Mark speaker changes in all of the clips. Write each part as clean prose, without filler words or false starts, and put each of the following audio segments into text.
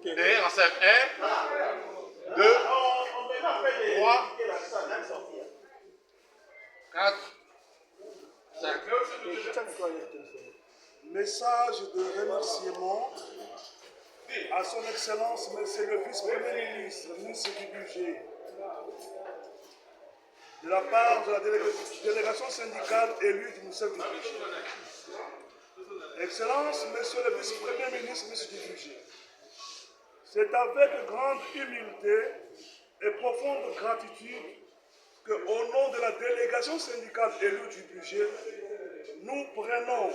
Speaker 1: Derrière en 5. 1, 2, 3, 4, 5.
Speaker 2: Message de remerciement à son Excellence, Monsieur le Vice-Premier ministre, ministre du Budget, de la part de la délégation syndicale élue du ministère du Budget. Excellence, Monsieur le Vice-Premier ministre, ministre du Budget, c'est avec grande humilité et profonde gratitude que, au nom de la délégation syndicale élue du Budget, nous prenons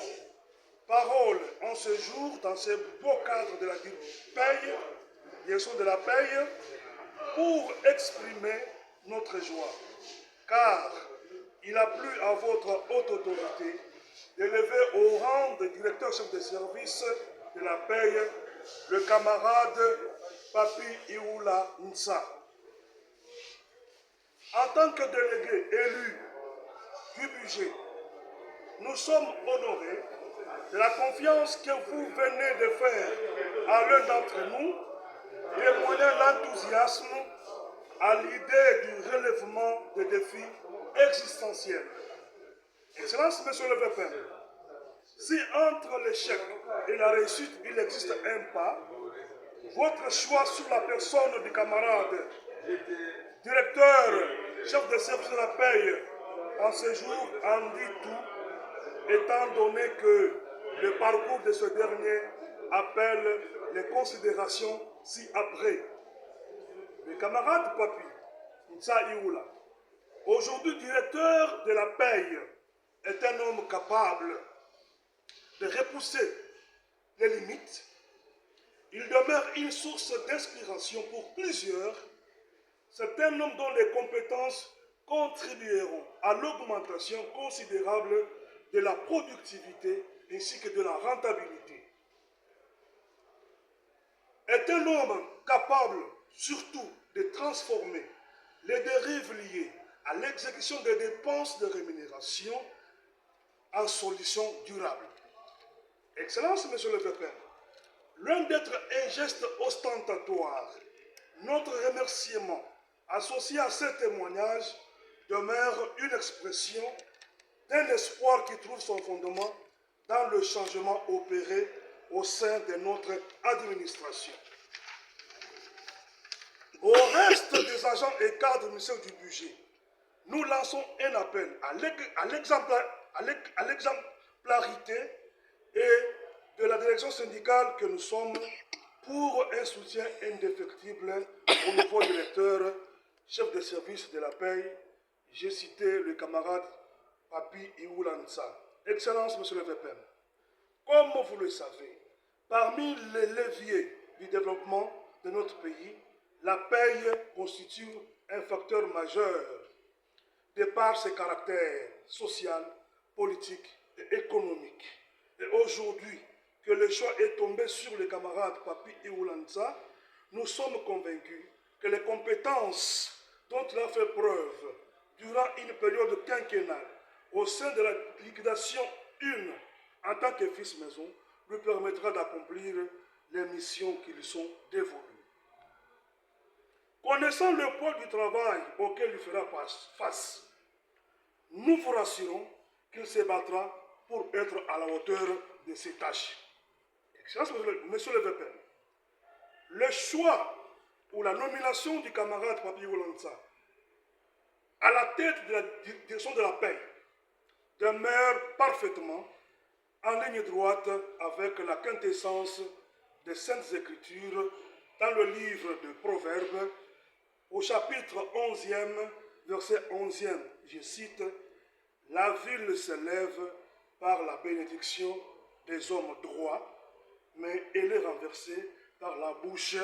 Speaker 2: parole en ce jour dans ce beau cadre de la paye, direction de la paye, pour exprimer notre joie. Car il a plu à votre haute autorité d'élever au rang de directeur chef de service de la paye le camarade Papi Iwula Nsa. En tant que délégué élu du budget, nous sommes honorés de la confiance que vous venez de faire à l'un d'entre nous, témoignant l'enthousiasme à l'idée du relèvement des défis existentiels. Excellence, Monsieur le VP, si entre l'échec et la réussite il existe un pas, votre choix sur la personne du camarade directeur, chef de service de la paye, en ce jour en dit tout, étant donné que le parcours de ce dernier appelle les considérations ci-après. Le camarade Papi Nsa Iwula, aujourd'hui directeur de la paye, est un homme capable de repousser les limites. Il demeure une source d'inspiration pour plusieurs. C'est un homme dont les compétences contribueront à l'augmentation considérable de la productivité ainsi que de la rentabilité. Est un homme capable surtout de transformer les dérives liées à l'exécution des dépenses de rémunération en solutions durables. Excellence, Monsieur le VP, loin d'être un geste ostentatoire, notre remerciement associé à ce témoignage demeure une expression d'un espoir qui trouve son fondement dans le changement opéré au sein de notre administration. Au reste des agents et cadres du ministère du Budget, nous lançons un appel à l'exemplarité et de la direction syndicale que nous sommes pour un soutien indéfectible au nouveau directeur, chef de service de la paye. J'ai cité le camarade Papi Iwula Nsa. Excellence, Monsieur le VP, comme vous le savez, parmi les leviers du développement de notre pays, la paye constitue un facteur majeur de par ses caractères social, politique et économique. Et aujourd'hui, que le choix est tombé sur le camarade Papi Iwula Nsa, nous sommes convaincus que les compétences dont il a fait preuve durant une période quinquennale au sein de la liquidation 1 en tant que fils maison lui permettra d'accomplir les missions qui lui sont dévolues. Connaissant le poids du travail auquel il fera face, nous vous rassurons qu'il se battra pour être à la hauteur de ses tâches. Excellence, Monsieur le VP, le choix ou la nomination du camarade Papi Iwula Nsa à la tête de la direction de la paix demeure parfaitement en ligne droite avec la quintessence des Saintes Écritures dans le livre de Proverbes, au chapitre 11e, verset 11e, je cite, « La ville s'élève par la bénédiction des hommes droits, mais elle est renversée par la bouche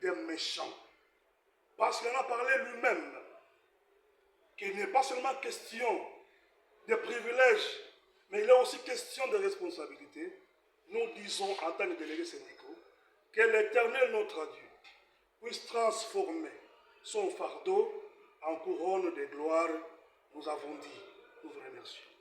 Speaker 2: des méchants. » Parce qu'il en a parlé lui-même, qu'il n'est pas seulement question de privilèges, mais il est aussi question de responsabilité. Nous disons en tant que délégués syndicaux que l'Éternel, notre Dieu, puisse transformer son fardeau en couronne de gloire. Nous avons dit, nous vous remercions.